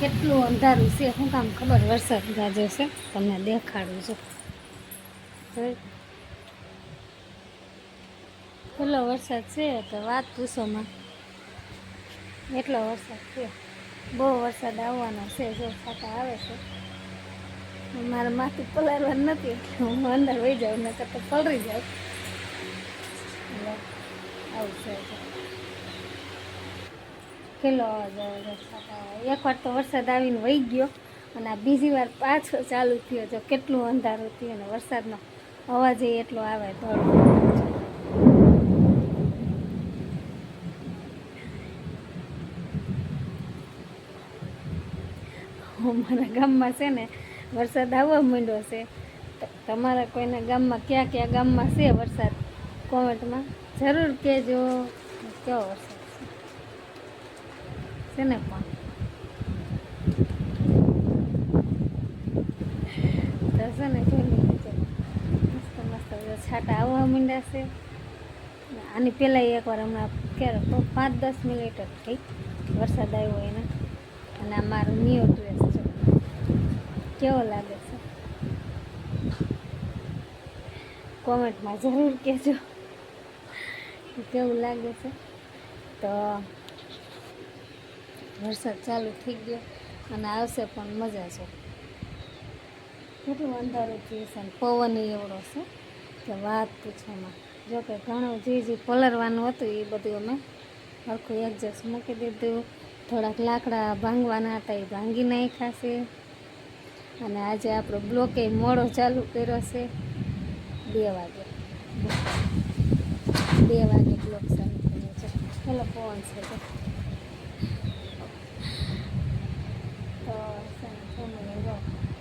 કેટલું અંધારું છે, શું કામ ખબર વરસાદ ગાજે છે, તમને દેખાડું છું. કેટલો વરસાદ છે તો વાત પૂછોમાં, એટલો વરસાદ છે. બહુ વરસાદ આવવાનો છે, જો છાંટા આવે છે. મારે માથું પલાળવાનું નથી એટલે હું અંદર વહી જાઉં, નકર તો પલળી જાઉં. આવું છે. કેટલો અવાજ આવે છાંટા આવે. એકવાર તો વરસાદ આવીને વહી ગયો અને આ બીજી વાર પાછો ચાલુ થયો. જો કેટલું અંધારું થયું અને વરસાદનો અવાજ એટલો આવે ધોળો. અમારા ગામમાં છે ને વરસાદ આવવા માંડ્યો છે. તમારા કોઈના ગામમાં ક્યાં ક્યાં ગામમાં છે વરસાદ, કોમેન્ટમાં જરૂર કહેજો. કેવો વરસાદ છે ને પણ તો છે ને મસ્ત મસ્ત છાંટા આવવા માંડ્યા છે. આની પહેલાં એકવાર હમણાં ક્યારે 5-10 મિનિટ જ થઈ વરસાદ આવ્યો એને. અને આ મારો ન્યૂ ડ્રેસ છે, કેવો લાગે છે કોમેન્ટમાં જરૂર કહેજો કેવું લાગે છે. તો વરસાદ ચાલુ થઈ ગયો અને આવશે પણ મજા છે. કેટલું અંધારું થયું છે, પવન એવડો છે કે વાત પૂછવામાં. જોકે ઘણું જે પલળવાનું હતું એ બધું અમે આખું એડજસ્ટ મૂકી દીધું. થોડાક લાકડા ભાંગવાના હતા એ ભાંગી નાખ્યા છે. અને આજે આપણો બ્લોકે મોડો ચાલુ કર્યો છે. 2 વાગે બ્લોક ચાલુ કર્યો છે. પેલો પવન છે તો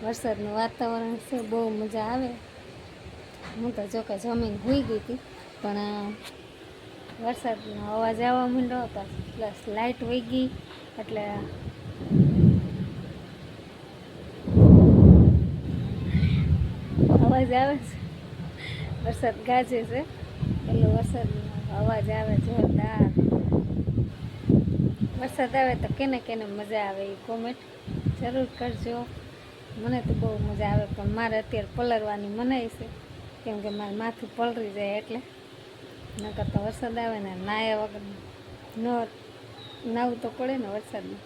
વરસાદનું વાતાવરણ છે, બહુ મજા આવે. હું તો જો કે જમીન હોઈ ગઈ હતી, પણ વરસાદનો અવાજ આવવા માંડ્યો હતો, પ્લસ લાઇટ વહી ગઈ એટલે અવાજ આવે છે. વરસાદ ગાજે છે, પેલો વરસાદનો અવાજ આવે જોરદાર. વરસાદ આવે તો કેને કેને મજા આવે એ કોમેન્ટ જરૂર કરજો. મને તો બહુ મજા આવે, પણ મારે અત્યારે પલળવાની મનાઈ છે, કેમ કે મારે માથું પલળી જાય એટલે. નકર તો વરસાદ આવે ને નાયા વગર નાવું તો પડે ને વરસાદમાં.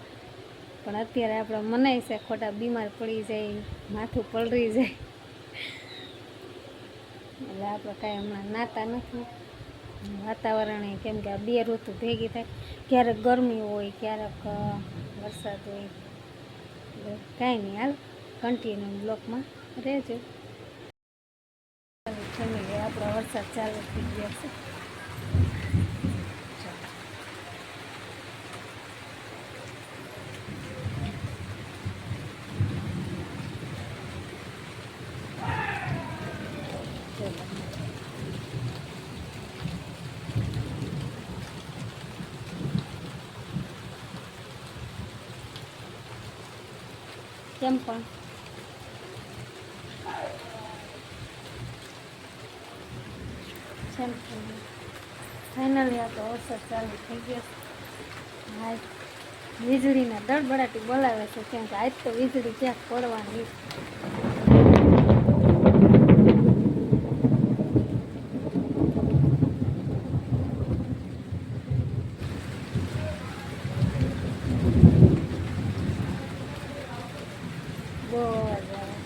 પણ અત્યારે આપણે મનાઈ છે, ખોટા બીમાર પડી જાય, માથું પલળી જાય એટલે આપણે કાંઈ હમણાં નાતા નથી. વાતાવરણ કેમ કે આ 2 ઋતુ ભેગી થાય, ક્યારેક ગરમી હોય, ક્યારેક વરસાદ હોય. કાંઈ નહીં, હાલ કન્ટિન્યુ બ્લોકમાં રહેજો. ફેમિલી આપણો વરસાદ ચાલુ થઈ ગયો છે. કેમ પણ ફાઇનલી આ તો વરસાદ ચાલુ થઈ ગયો. હા, વીજળીના દળબડાટી બોલાવે છે, કેમ કે આજ તો વીજળી ક્યાંક પડવાની. બહુ અવાજ આવે,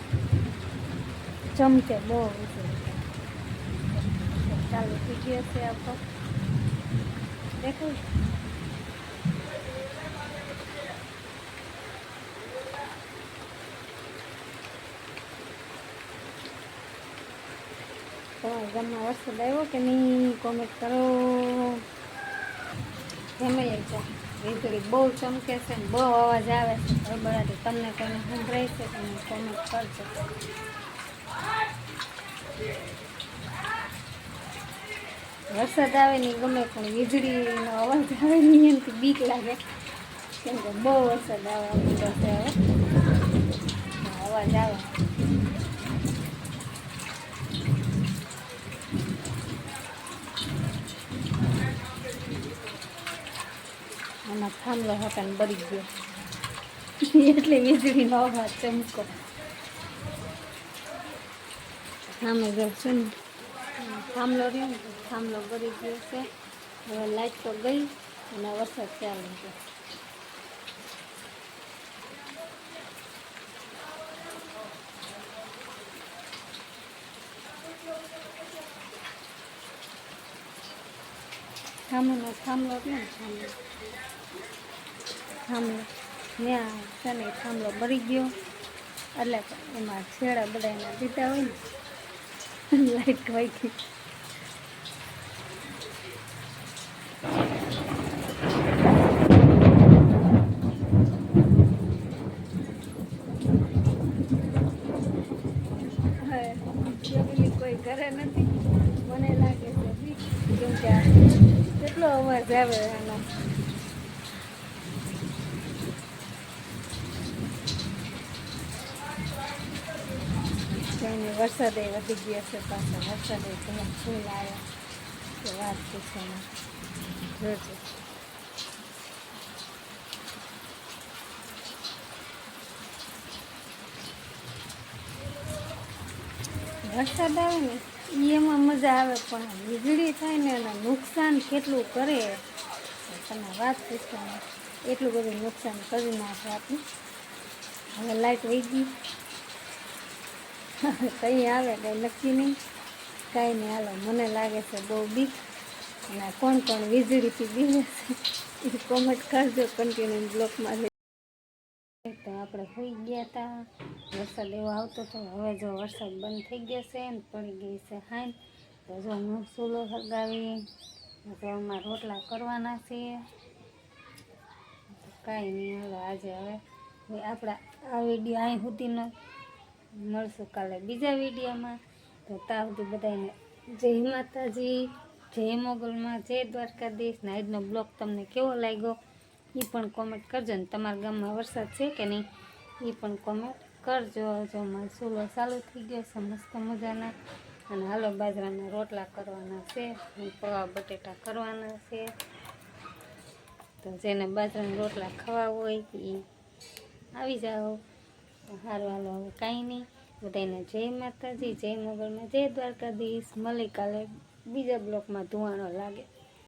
ચમકે બહુ વીજળી ચાલુ થઈ ગયો છે. આપણો દેખો તમારા ગામમાં વરસાદ આવ્યો કે નહીં કોમેન્ટ કરો. ફેમિલી છે, વીજળી બહુ ચમકે છે ને બહુ અવાજ આવે છે બરાબર. તમને કોઈને સંભળાય છે તમે કોમેન્ટ કરજો. વરસાદ આવે ને ગમે, પણ વીજળીનો અવાજ આવે ને એનાથી બીક લાગે, કેમ કે બહુ વરસાદ આવવા માંડ્યો છે. હવે અવાજ આવે આમાં થાંભલો હતા ને બળી ગયો. એટલે વીજળીનો અવાજ ચમકો સામે છે ને થાંભલો રહ્યો ને થાંભલો ભરી ગયો છે. હવે લાઈટ તો ગઈ અને વરસાદ ચાલુ છે. થાંભલો રહ્યો ને થાંભલો ત્યાં છે ને થાંભલો ભરી ગયો એટલે એમાં છેડા બધા એના દીધા હોય ને લાઈટ વહી ગઈ. કોઈ ઘરે નથી મને લાગે છે કેમ કે કેટલો અવાજ આવે એનો. વરસાદે વધી ગયા છે પાછા વરસાદે તમે ફૂલ આવ્યા કે વાત પૂછવામાં જોજો. વરસાદ આવે ને એમાં મજા આવે પણ વીજળી થાય ને એના નુકસાન કેટલું કરે તમે વાત પૂછવામાં એટલું બધું નુકસાન કરી નાખે આપણે. હવે લાઈટ વહી ગઈ કંઈ આવે કંઈ નક્કી નહીં કાંઈ નહીં. હાલો મને લાગે છે બહુ બીક અને કોણ કોણ વીજળીથી બીવે છે એ કોમેન્ટ કરજો કન્ટિન્યુ બ્લોકમાં. તો આપણે સુઈ ગયા હતા વરસાદ એવો આવતો હતો. હવે જો વરસાદ બંધ થઈ ગયા છે ને પડી ગઈ છે હાઈ. તો જો હું ચૂલો સળગાવી તો અમારા રોટલા કરવાના છે. કાંઈ નહીં હાલો આજે હવે આપણા આ વિડીયો અહીં સુધીનો મળશું કાલે બીજા વિડીયોમાં. તો ત્યાં સુધી બધાને જય માતાજી, જય મોગલમાં, જય દ્વારકાધીશ. ને આજનો બ્લોગ તમને કેવો લાગ્યો એ પણ કોમેન્ટ કરજો. ને તમારા ગામમાં વરસાદ છે કે નહીં એ પણ કોમેન્ટ કરજો. જો મારો ચૂલો ચાલુ થઈ ગયો છે મસ્ત મજાના. અને હાલો બાજરાના રોટલા કરવાના છે અને પૌવા બટેટા કરવાના છે. તો જેને બાજરાના રોટલા ખાવા હોય એ આવી જાઓ. સારું હાલો હવે કાંઈ નહીં. બધાને જય માતાજી, જય મોગલમાં, જય દ્વારકાધીશ. મળી કાલે બીજા બ્લોકમાં ધુવાણો લાગે.